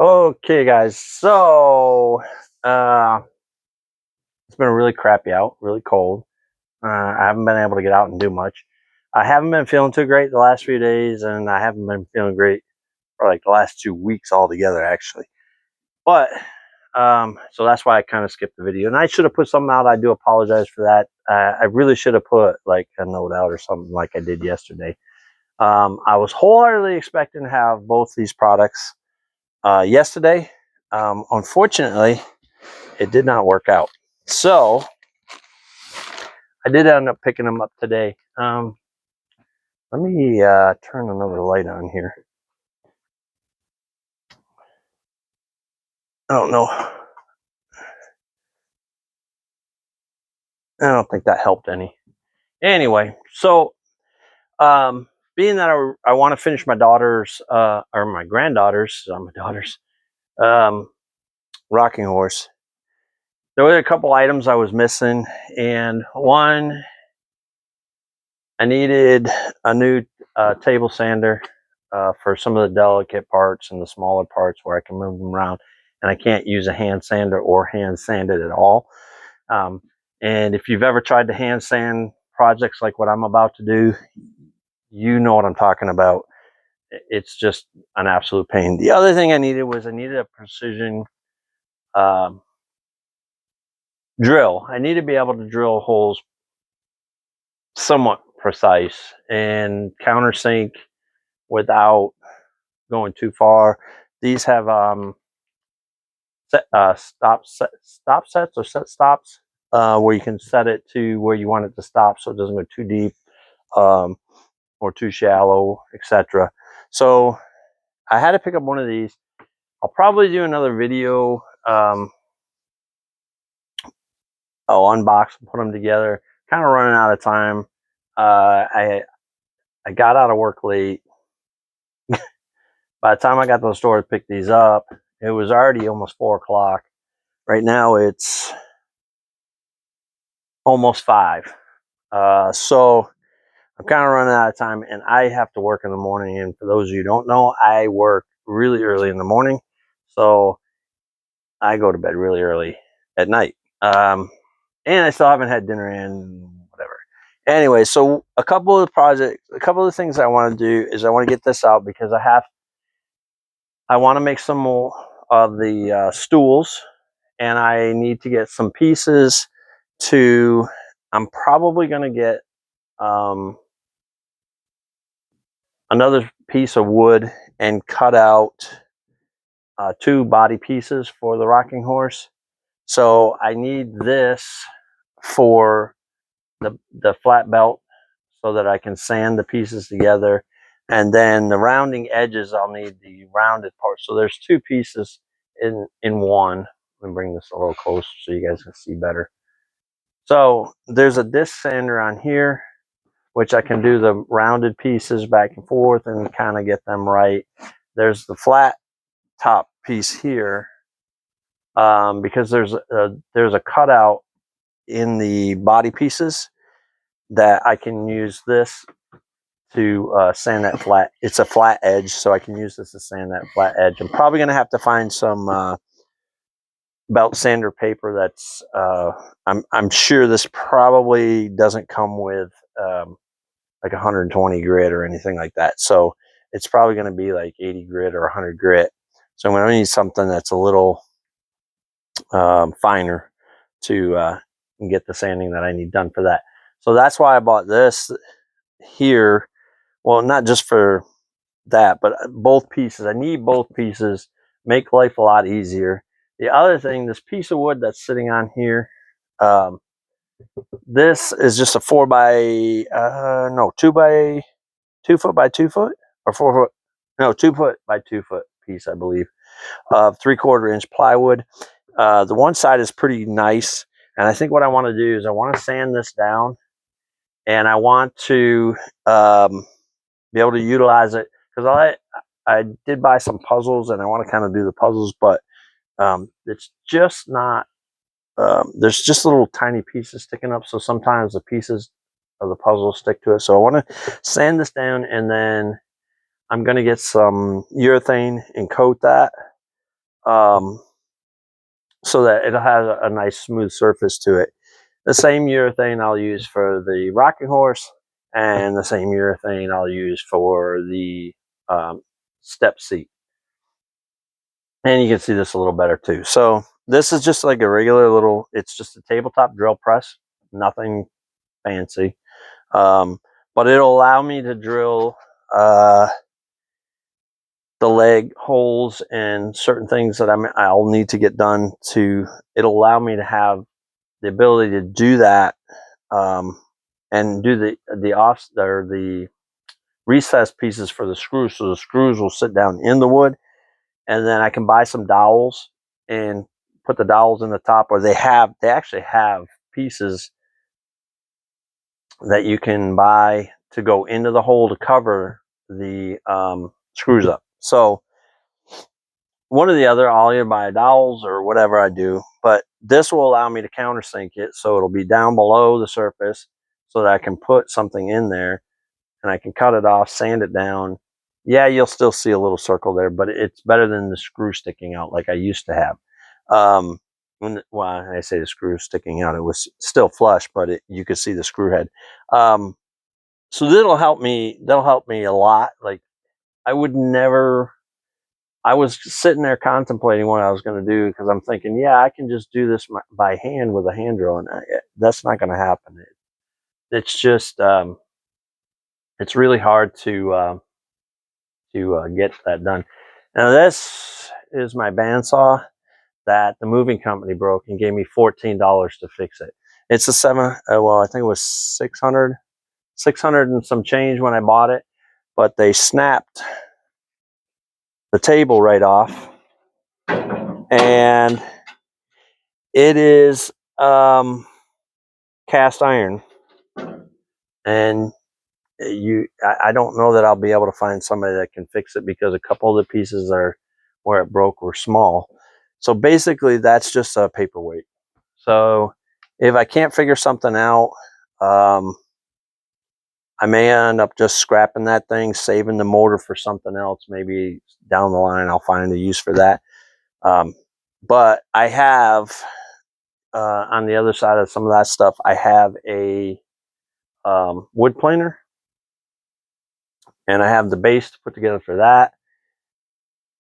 Okay, guys. So it's been really crappy out, really cold. I haven't been able to get out and do much. I haven't been feeling too great the last few days, and I haven't been feeling great for like the last 2 weeks altogether, actually. But so that's why I kind of skipped the video, and I should have put something out. I do apologize for that. I really should have put like a note out or something like I did yesterday. I was wholeheartedly expecting to have both these products yesterday. Unfortunately, it did not work out. So I did end up picking them up today. Let me turn another light on here. Oh no, I don't think that helped any. Anyway, so being that I want to finish my daughter's or my granddaughter's, my daughter's um, rocking horse, there were a couple items I was missing, and one, I needed a new table sander for some of the delicate parts and the smaller parts where I can move them around, and I can't use a hand sander or hand sand it at all. And if you've ever tried to hand sand projects like what I'm about to do, you know what I'm talking about. It's just an absolute pain. The other thing I needed a precision drill. I need to be able to drill holes somewhat precise and countersink without going too far. These have stop sets or set stops where you can set it to where you want it to stop so it doesn't go too deep or too shallow, etc. So I had to pick up one of these. I'll probably do another video. I'll unbox and put them together. Kind of running out of time. I got out of work late. By the time I got to the store to pick these up, it was already almost 4 o'clock. Right now it's almost 5. So I'm kind of running out of time, and I have to work in the morning. And for those of you who don't know, I work really early in the morning. So I go to bed really early at night. And I still haven't had dinner and whatever. Anyway, so a couple of the things I want to do is I want to get this out because I want to make some more of the stools, and I need to get some pieces to, I'm probably going to get another piece of wood and cut out 2 body pieces for the rocking horse. So I need this for the flat belt so that I can sand the pieces together. And then the rounding edges, I'll need the rounded part. So there's 2 pieces in one. Let me bring this a little closer so you guys can see better. So there's a disc sander on here, which I can do the rounded pieces back and forth and kind of get them right. There's the flat top piece here because there's a cutout in the body pieces that I can use this to sand that flat. It's a flat edge, so I can use this to sand that flat edge. I'm probably going to have to find some belt sander paper that's I'm sure this probably doesn't come with like 120 grit or anything like that, so it's probably going to be like 80 grit or 100 grit. So I'm going to need something that's a little finer to get the sanding that I need done for that. So that's why I bought this here. Well, not just for that, but both pieces. I need both pieces. Make life a lot easier. The other thing, this piece of wood that's sitting on here, this is just a 2 by 2 foot by 2 foot, or 4 foot, no, 2 foot by 2 foot piece, I believe, of 3/4 inch plywood. The one side is pretty nice, and I think what I want to do is I want to sand this down, and I want to be able to utilize it because I did buy some puzzles, and I want to kind of do the puzzles, but it's just not. There's just little tiny pieces sticking up, so sometimes the pieces of the puzzle stick to it. So I want to sand this down, and then I'm going to get some urethane and coat that. so that it has a nice smooth surface to it. The same urethane I'll use for the rocking horse, and the same urethane I'll use for the step seat. And you can see this a little better too. So this is just like a regular little, it's just a tabletop drill press, nothing fancy. But it'll allow me to drill the leg holes and certain things that I'll need to get done to, it'll allow me to have the ability to do that, and do the recess pieces for the screws. So the screws will sit down in the wood, and then I can buy some dowels and put the dowels in the top, or they actually have pieces that you can buy to go into the hole to cover the screws up. So one or the other, I'll either buy dowels or whatever I do, but this will allow me to countersink it, so it'll be down below the surface so that I can put something in there and I can cut it off, sand it down. Yeah, you'll still see a little circle there, but it's better than the screw sticking out like I used to have. Well, I say the screw sticking out, it was still flush, but you could see the screw head. So that'll help me a lot. Like, I was sitting there contemplating what I was going to do, because I'm thinking, yeah, I can just do this by hand with a hand drill, and that's not going to happen. It's just it's really hard to get that done. Now this is my bandsaw that the moving company broke and gave me $14 to fix it. It's a I think it was 600 and some change when I bought it, but they snapped the table right off, and it is cast iron, and I don't know that I'll be able to find somebody that can fix it, because a couple of the pieces are where it broke were small. So basically that's just a paperweight. So if I can't figure something out, I may end up just scrapping that thing, saving the motor for something else. Maybe down the line I'll find a use for that. But I have, on the other side of some of that stuff, I have a wood planer, and I have the base to put together for that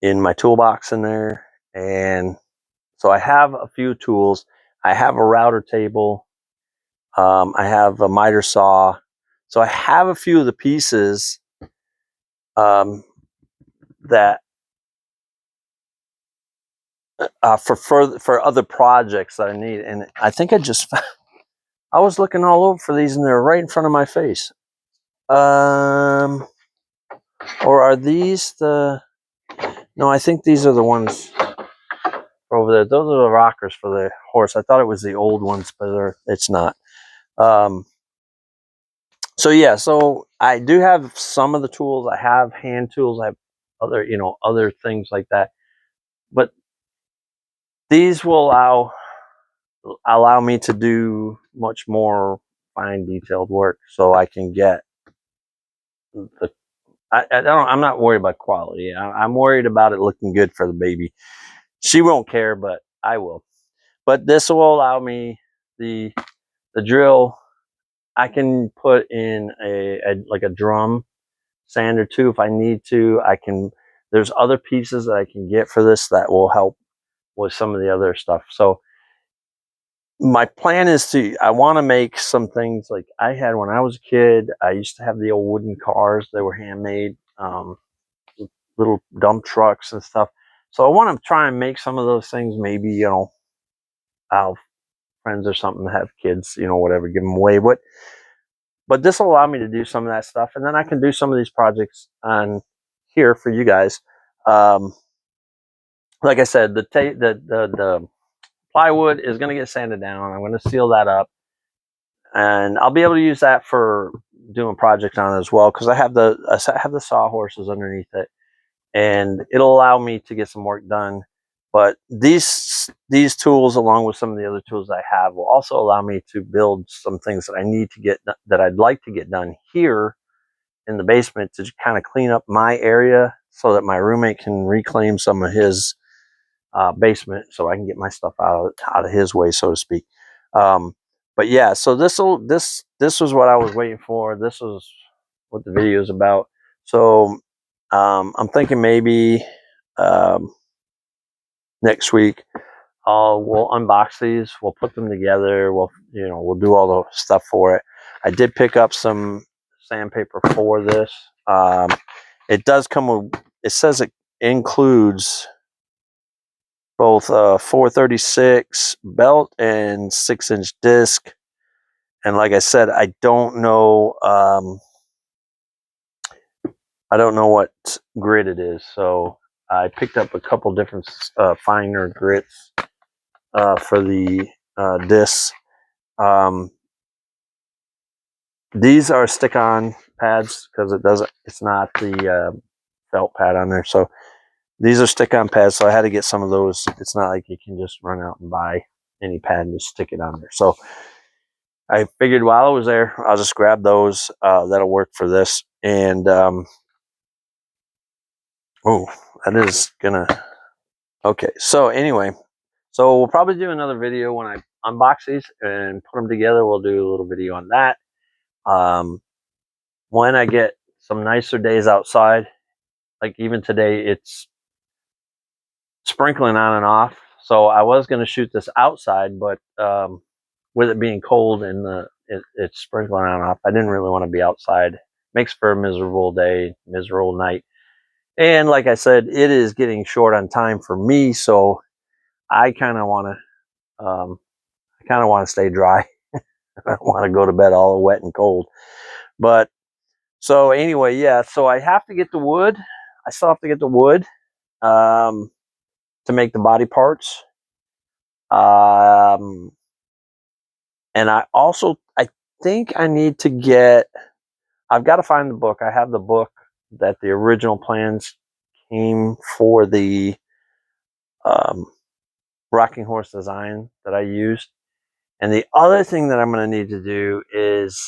in my toolbox in there. And so I have a few tools. I have a router table. I have a miter saw. So I have a few of the pieces that for other projects that I need. And I think I was looking all over for these, and they're right in front of my face. Or are these the? No, I think these are the ones over there. Those are the rockers for the horse. I thought it was the old ones, but it's not. So yeah, so I do have some of the tools. I have hand tools. I have other things like that. But these will allow me to do much more fine detailed work, so I can get the. I'm not worried about quality. I'm worried about it looking good for the baby. She won't care, but I will. But this will allow me the drill. I can put in like a drum sander too if I need to. There's other pieces that I can get for this that will help with some of the other stuff. So my plan is I want to make some things like I had when I was a kid. I used to have the old wooden cars. They were handmade, little dump trucks and stuff. So I want to try and make some of those things. Maybe, I'll friends or something have kids, whatever, give them away. But this will allow me to do some of that stuff, and then I can do some of these projects on here for you guys. Like I said, the plywood is going to get sanded down. I'm going to seal that up, and I'll be able to use that for doing projects on it as well, because I have the sawhorses underneath it, and it'll allow me to get some work done. But these tools, along with some of the other tools I have, will also allow me to build some things that I need to get, that I'd like to get done here in the basement, to kind of clean up my area so that my roommate can reclaim some of his basement, so I can get my stuff out of his way, so to speak. But yeah, so this was what I was waiting for. This was what the video is about. So I'm thinking maybe um, next week we'll unbox these, we'll put them together, we'll do all the stuff for it. I did pick up some sandpaper for this. It does come with, it says it includes both 436 belt and 6-inch disc. And like I said, I don't know what grit it is, so I picked up a couple different finer grits for the discs. These are stick-on pads because it's not the felt pad on there. So these are stick-on pads, so I had to get some of those. It's not like you can just run out and buy any pad and just stick it on there. So I figured while I was there, I'll just grab those. That'll work for this. And oh, that is gonna. Okay, so anyway, so we'll probably do another video when I unbox these and put them together. We'll do a little video on that. When I get some nicer days outside, like even today, it's sprinkling on and off. So I was going to shoot this outside, but with it being cold and it's sprinkling on and off, I didn't really want to be outside. Makes for a miserable day, miserable night. And like I said, it is getting short on time for me, so I kind of want to stay dry. I don't want to go to bed all wet and cold. But so anyway, yeah. So I have to get the wood. I still have to get the wood to make the body parts. And I think I need to get. I've got to find the book. I have the book that the original plans came for the rocking horse design that I used. And the other thing that I'm going to need to do is,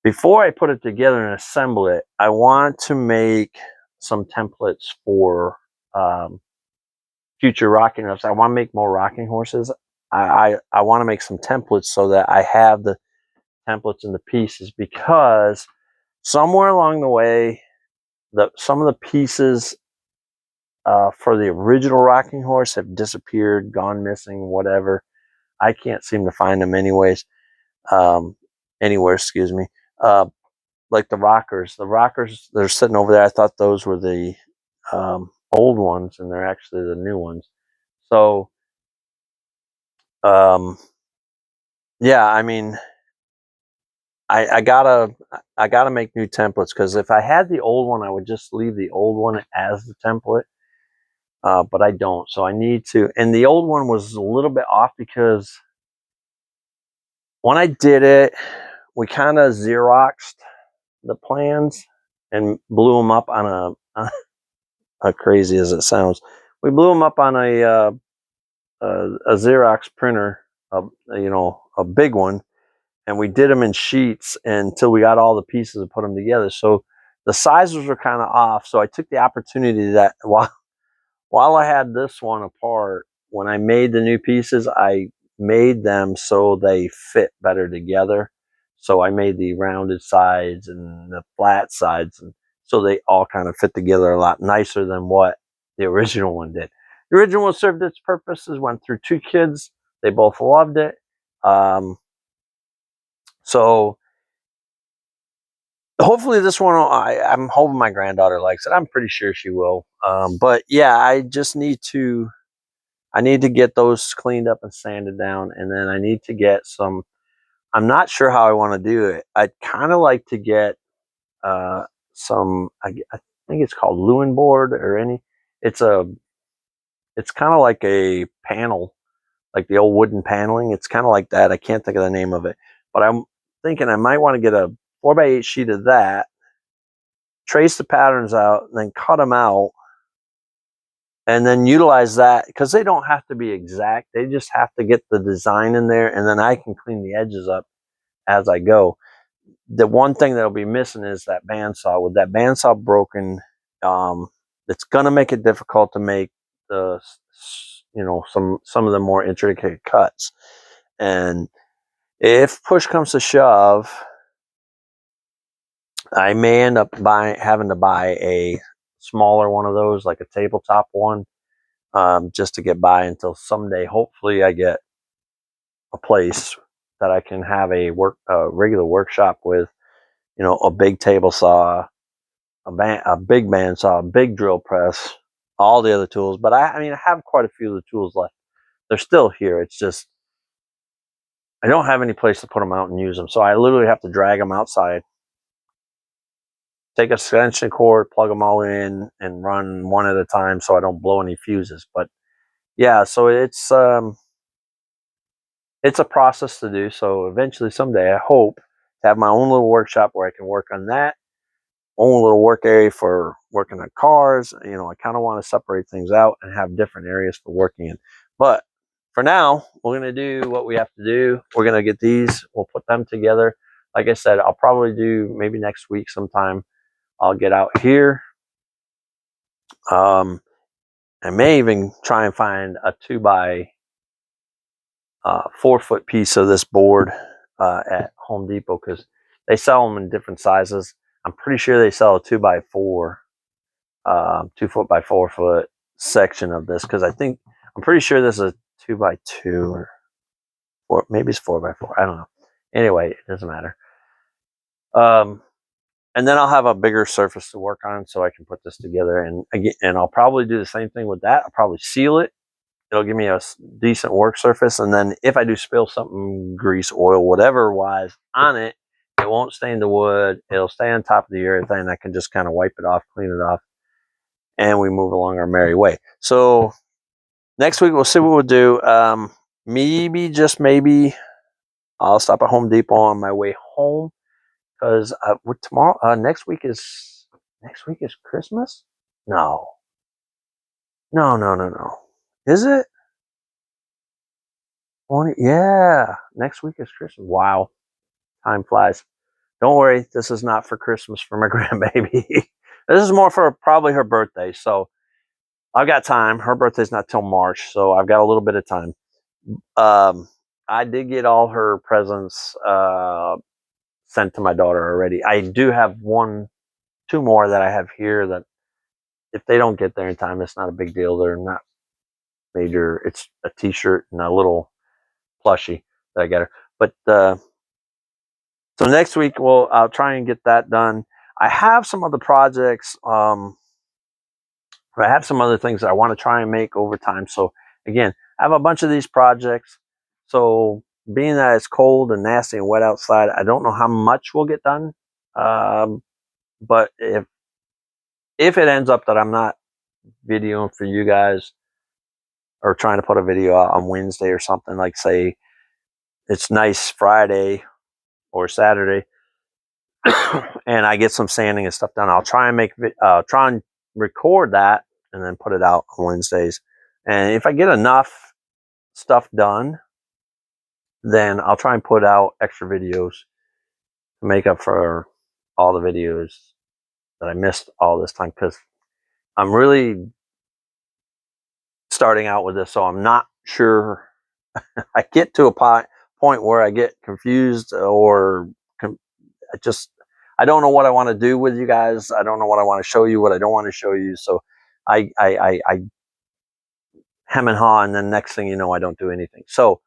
before I put it together and assemble it, I want to make some templates for future rocking horses. I want to make more rocking horses. I want to make some templates so that I have the templates and the pieces, because somewhere along the way, some of the pieces for the original rocking horse have disappeared, gone missing, whatever. I can't seem to find them anywhere, excuse me. Like the rockers, they're sitting over there. I thought those were the old ones, and they're actually the new ones. So yeah, I mean, I gotta make new templates, because if I had the old one, I would just leave the old one as the template. But I don't, so I need to. And the old one was a little bit off, because when I did it, we kind of Xeroxed the plans and blew them up on how crazy as it sounds, we blew them up on a Xerox printer, a big one, and we did them in sheets until we got all the pieces and put them together. So the sizes were kind of off. So I took the opportunity that while I had this one apart, when I made the new pieces, I made them so they fit better together. So I made the rounded sides and the flat sides, and so they all kind of fit together a lot nicer than what the original one did. The original one served its purposes, went through 2 kids. They both loved it. So hopefully this one, I'm hoping my granddaughter likes it. I'm pretty sure she will. But yeah, I need to get those cleaned up and sanded down, and then I need to get some. I'm not sure how I want to do it. I'd kind of like to get some. I think it's called Lewin board or any. It's kind of like a panel, like the old wooden paneling. It's kind of like that. I can't think of the name of it, but I'm thinking I might want to get a 4x8 sheet of that, trace the patterns out, and then cut them out, and then utilize that, because they don't have to be exact. They just have to get the design in there, and then I can clean the edges up as I go. The one thing that'll be missing is that bandsaw. With that bandsaw broken, it's going to make it difficult to make the, some of the more intricate cuts. And if push comes to shove, I may end up having to buy a smaller one of those, like a tabletop one, just to get by until someday, hopefully, I get a place that I can have a regular workshop with, a big table saw, a big bandsaw, a big drill press, all the other tools. But I mean, I have quite a few of the tools left. They're still here. It's just I don't have any place to put them out and use them. So I literally have to drag them outside, take a extension cord, plug them all in, and run one at a time so I don't blow any fuses. But yeah, so it's a process to do. So eventually, someday, I hope to have my own little workshop where I can work on that. Own little work area for working on cars. I kind of want to separate things out and have different areas for working in. But for now, we're going to do what we have to do. We're going to get these. We'll put them together. Like I said, I'll probably do maybe next week sometime. I'll get out here. I may even try and find a 2x4 foot piece of this board at Home Depot, because they sell them in different sizes. I'm pretty sure they sell a 2x4, 2 foot by 4 foot section of this, because I'm pretty sure this is a 2x2 or maybe it's 4x4. I don't know. Anyway, it doesn't matter. And then I'll have a bigger surface to work on, so I can put this together. And I'll probably do the same thing with that. I'll probably seal it. It'll give me a decent work surface. And then if I do spill something, grease, oil, whatever wise on it, it won't stain the wood. It'll stay on top of the urethane. I can just kind of wipe it off, clean it off, and we move along our merry way. So next week, we'll see what we'll do. Maybe, just maybe, I'll stop at Home Depot on my way home, because next week is Christmas? No. Is it? Yeah, next week is Christmas. Wow, time flies. Don't worry, this is not for Christmas for my grandbaby. This is more for probably her birthday. So I've got time. Her birthday's not till March, so I've got a little bit of time. I did get all her presents sent to my daughter already. I do have 2 more that I have here that if they don't get there in time, it's not a big deal. They're not major. It's a t-shirt and a little plushie that I got her. But so next week I'll try and get that done. I have some other projects. I have some other things that I want to try and make over time. So again, I have a bunch of these projects. So being that it's cold and nasty and wet outside, I don't know how much will get done. But if it ends up that I'm not videoing for you guys, or trying to put a video out on Wednesday or something, like say it's nice Friday or Saturday, and I get some sanding and stuff done, I'll try and record that and then put it out on Wednesdays. And if I get enough stuff done, then I'll try and put out extra videos to make up for all the videos that I missed all this time, because I'm really starting out with this, so I'm not sure. I get to a point where I get confused, or I don't know what I want to do with you guys. I don't know what I want to show you, what I don't want to show you. So I hem and haw, and then next thing you know, I don't do anything. So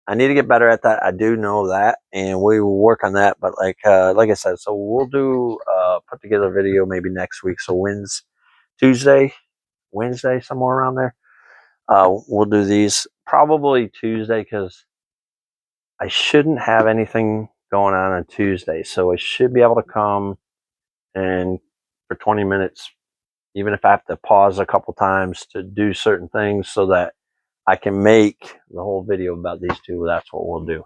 I need to get better at that. I do know that, and we will work on that. But like I said, so we'll do put together a video maybe next week. So Wednesday, somewhere around there. We'll do these probably Tuesday, because I shouldn't have anything going on Tuesday. So I should be able to come and for 20 minutes, even if I have to pause a couple times to do certain things so that I can make the whole video about these two. That's what we'll do.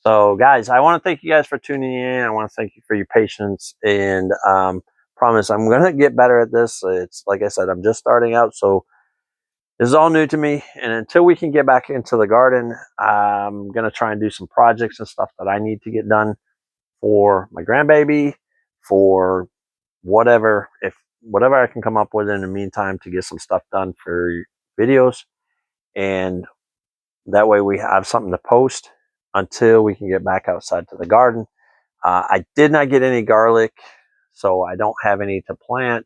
So guys, I want to thank you guys for tuning in. I want to thank you for your patience, and promise I'm going to get better at this. It's like I said, I'm just starting out, so this is all new to me. And until we can get back into the garden, I'm going to try and do some projects and stuff that I need to get done for my grandbaby, for whatever. If whatever I can come up with in the meantime to get some stuff done for videos, and that way we have something to post until we can get back outside to the garden. I did not get any garlic, so I don't have any to plant.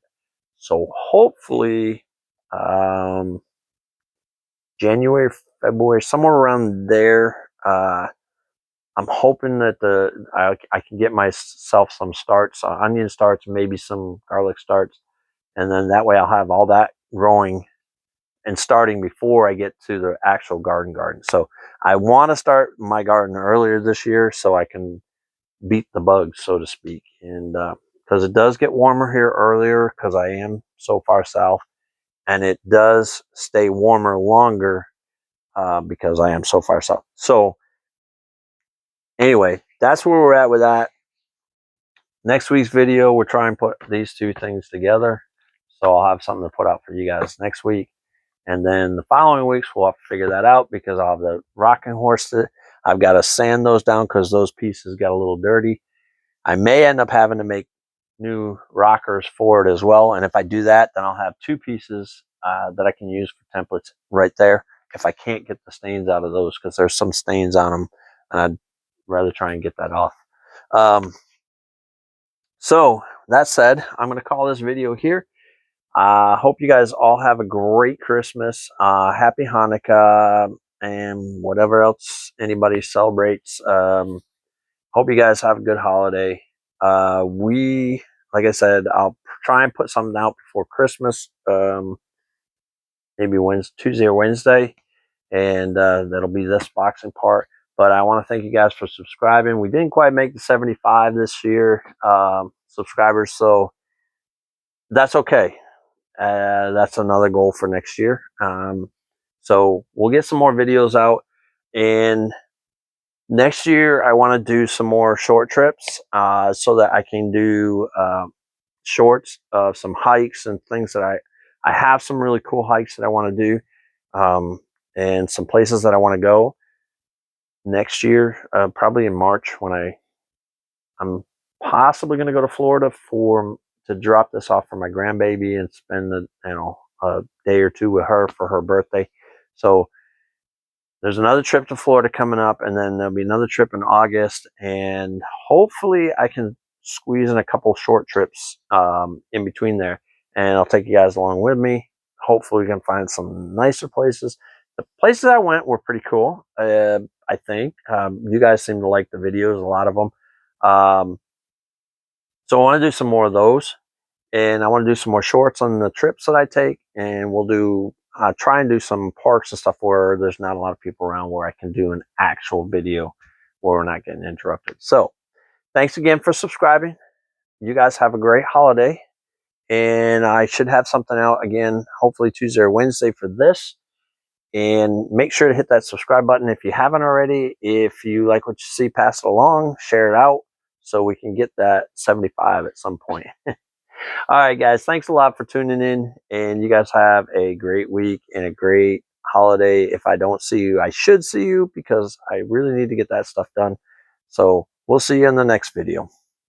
So hopefully, January, February, somewhere around there. I'm hoping that I can get myself some starts, onion starts, maybe some garlic starts, and then that way I'll have all that growing and starting before I get to the actual garden. So I want to start my garden earlier this year so I can beat the bugs, so to speak, and because it does get warmer here earlier because I am so far south, and it does stay warmer longer because I am so far south. So anyway, that's where we're at with that. Next week's video, we're trying to put these two things together. So I'll have something to put out for you guys next week. And then the following weeks, we'll have to figure that out because I'll have the rocking horse. I've got to sand those down because those pieces got a little dirty. I may end up having to make new rockers for it as well. And if I do that, then I'll have two pieces that I can use for templates right there. If I can't get the stains out of those, because there's some stains on them, and I'd rather try and get that off. So that said, I'm going to call this video here. Hope you guys all have a great Christmas, happy Hanukkah, and whatever else anybody celebrates. Hope you guys have a good holiday. Like I said, I'll try and put something out before Christmas, maybe Tuesday or Wednesday, and that'll be this boxing part. But I want to thank you guys for subscribing. We didn't quite make the 75 this year subscribers, so that's okay. That's another goal for next year. So we'll get some more videos out, and next year I want to do some more short trips so that I can do shorts of some hikes and things that I have some really cool hikes that I want to do, and some places that I want to go next year, probably in March when I'm possibly going to go to Florida to drop this off for my grandbaby and spend a day or two with her for her birthday. So there's another trip to Florida coming up, and then there'll be another trip in August, and hopefully I can squeeze in a couple short trips in between there, and I'll take you guys along with me. Hopefully we can find some nicer places. The places I went were pretty cool, I think. You guys seem to like the videos, a lot of them. So I want to do some more of those, and I want to do some more shorts on the trips that I take, and we'll try and do some parks and stuff where there's not a lot of people around, where I can do an actual video where we're not getting interrupted. So thanks again for subscribing. You guys have a great holiday, and I should have something out again, hopefully Tuesday or Wednesday for this. And make sure to hit that subscribe button if you haven't already. If you like what you see, pass it along, share it out so we can get that 75 at some point. All right, guys, thanks a lot for tuning in, and you guys have a great week and a great holiday. If I don't see you, I should see you because I really need to get that stuff done. So we'll see you in the next video.